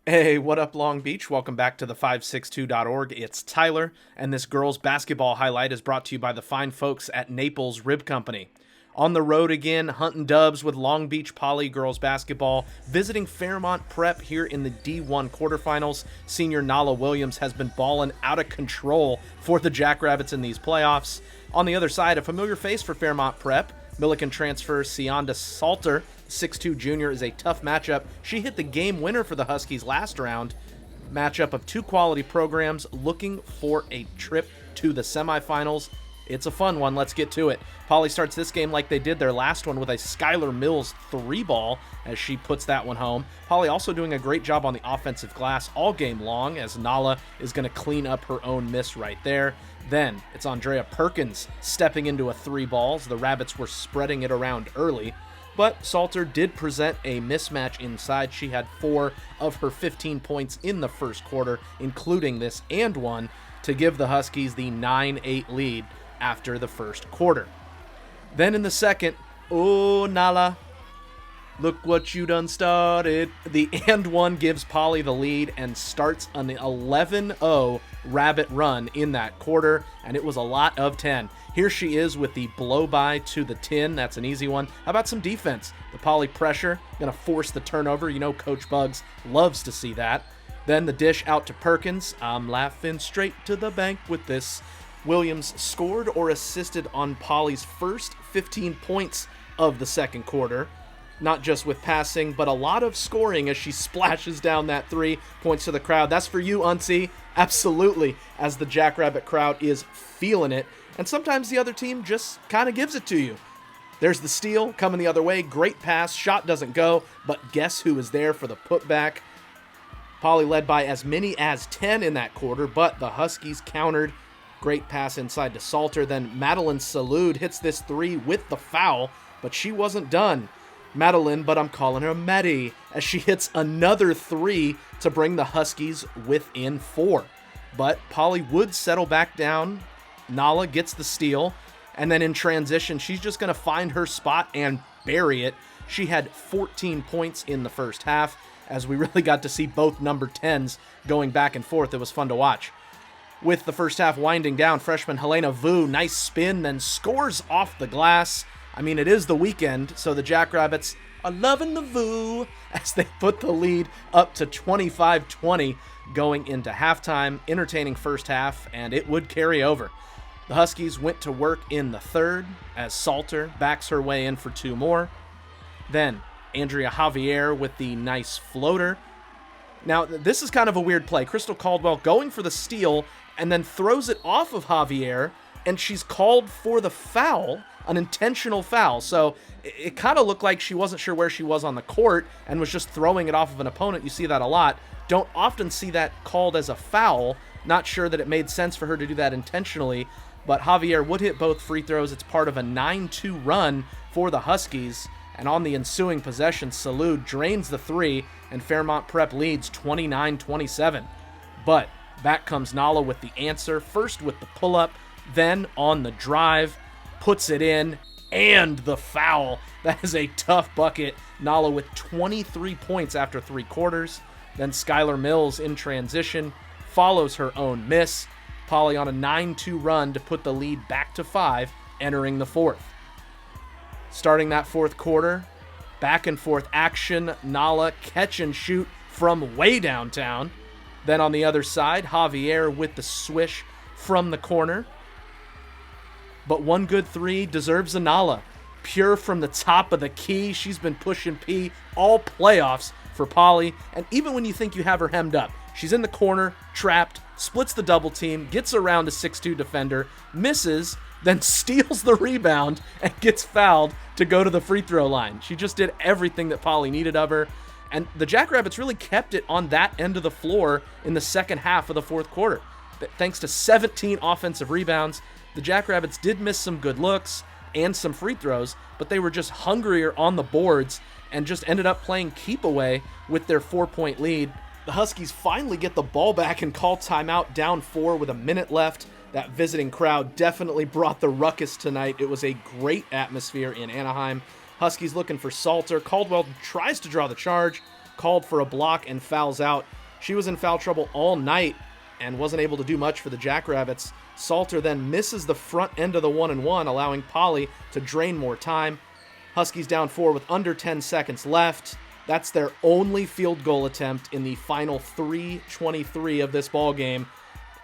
Hey, what up, Long Beach? Welcome back to the 562.org. It's Tyler, and this girls' basketball highlight is brought to you by the fine folks at Naples Rib Company. On the road again, hunting dubs with Long Beach Poly girls basketball, visiting Fairmont Prep here in the D1 quarterfinals. Senior Nala Williams has been balling out of control for the Jackrabbits in these playoffs. On the other side, a familiar face for Fairmont Prep, Millikan transfer Sionda Salter, 6'2 junior, is a tough matchup. She hit the game winner for the Huskies last round. Matchup of two quality programs looking for a trip to the semifinals. It's a fun one. Let's get to it. Poly starts this game like they did their last one with a Skylar Mills 3-ball as she puts that one home. Poly also doing a great job on the offensive glass all game long as Nala is going to clean up her own miss right there. Then it's Andrea Perkins stepping into a 3-ball as the Rabbits were spreading it around early. But Salter did present a mismatch inside. She had 4 of her 15 points in the first quarter, including this and one, to give the Huskies the 9-8 lead after the first quarter. Then in the second, oh, Nala, look what you done started. The and one gives Poly the lead and starts an 11-0 Rabbit run in that quarter, and it was a lot of 10. Here she is with the blow-by to the tin. That's an easy one. How about some defense? The Poly pressure, going to force the turnover. You know Coach Bugs loves to see that. Then the dish out to Perkins. I'm laughing straight to the bank with this. Williams scored or assisted on Poly's first 15 points of the second quarter. Not just with passing, but a lot of scoring as she splashes down that 3, points to the crowd. That's for you, Unsi. Absolutely, as the Jackrabbit crowd is feeling it. And sometimes the other team just kind of gives it to you. There's the steal coming the other way. Great pass. Shot doesn't go, but guess who is there for the putback? Poly led by as many as 10 in that quarter, but the Huskies countered. Great pass inside to Salter. Then Madeline Salud hits this 3 with the foul, but she wasn't done. Madeline, but I'm calling her Maddie, as she hits another 3 to bring the Huskies within 4. But Poly would settle back down. Nala gets the steal, and then in transition, she's just going to find her spot and bury it. She had 14 points in the first half, as we really got to see both number 10s going back and forth. It was fun to watch. With the first half winding down, freshman Helena Vu, nice spin, then scores off the glass. I mean, it is the weekend, so the Jackrabbits are loving the Vu as they put the lead up to 25-20 going into halftime. Entertaining first half, and it would carry over. The Huskies went to work in the third as Salter backs her way in for 2 more. Then Andrea Javier with the nice floater. Now, this is kind of a weird play. Crystal Caldwell going for the steal and then throws it off of Javier, and she's called for the foul, an intentional foul. So it kind of looked like she wasn't sure where she was on the court and was just throwing it off of an opponent. You see that a lot. Don't often see that called as a foul. Not sure that it made sense for her to do that intentionally, but Javier would hit both free throws. It's part of a 9-2 run for the Huskies, and on the ensuing possession, Salud drains the 3, and Fairmont Prep leads 29-27. But back comes Nala with the answer, first with the pull-up, then on the drive, puts it in, and the foul. That is a tough bucket. Nala with 23 points after 3 quarters. Then Skylar Mills in transition follows her own miss. Poly on a 9-2 run to put the lead back to 5, entering the fourth. Starting that fourth quarter, back and forth action. Nala catch and shoot from way downtown. Then on the other side, Javier with the swish from the corner. But one good 3 deserves a Nala. Pure from the top of the key. She's been pushing P all playoffs for Poly. And even when you think you have her hemmed up, she's in the corner, trapped, splits the double team, gets around a 6'2 defender, misses, then steals the rebound and gets fouled to go to the free throw line. She just did everything that Poly needed of her. And the Jackrabbits really kept it on that end of the floor in the second half of the fourth quarter. Thanks to 17 offensive rebounds, the Jackrabbits did miss some good looks and some free throws, but they were just hungrier on the boards and just ended up playing keep away with their 4-point lead. The Huskies finally get the ball back and call timeout down 4 with a minute left. That visiting crowd definitely brought the ruckus tonight. It was a great atmosphere in Anaheim. Huskies looking for Salter. Caldwell tries to draw the charge, called for a block and fouls out. She was in foul trouble all night and wasn't able to do much for the Jackrabbits. Salter then misses the front end of the 1-and-1, allowing Polly to drain more time. Huskies down 4 with under 10 seconds left. That's their only field goal attempt in the final 3:23 of this ball game.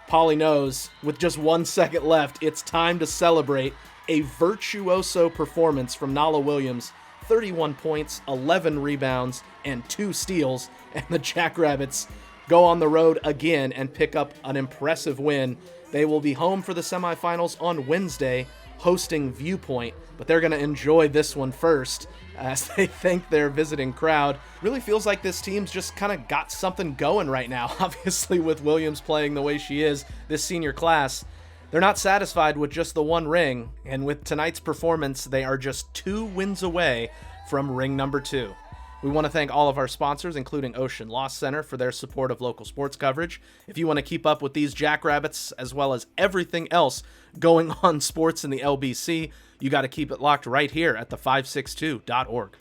Polly knows, with just 1 second left, it's time to celebrate a virtuoso performance from Nala Williams. 31 points, 11 rebounds, and 2 steals, and the Jackrabbits go on the road again and pick up an impressive win. They will be home for the semifinals on Wednesday, hosting Viewpoint, but they're going to enjoy this one first as they thank their visiting crowd. Really feels like this team's just kind of got something going right now. Obviously, with Williams playing the way she is, this senior class, they're not satisfied with just the 1 ring, and with tonight's performance, they are just 2 wins away from ring number 2. We want to thank all of our sponsors, including Ocean Law Center, for their support of local sports coverage. If you want to keep up with these Jackrabbits, as well as everything else going on sports in the LBC, you got to keep it locked right here at the562.org.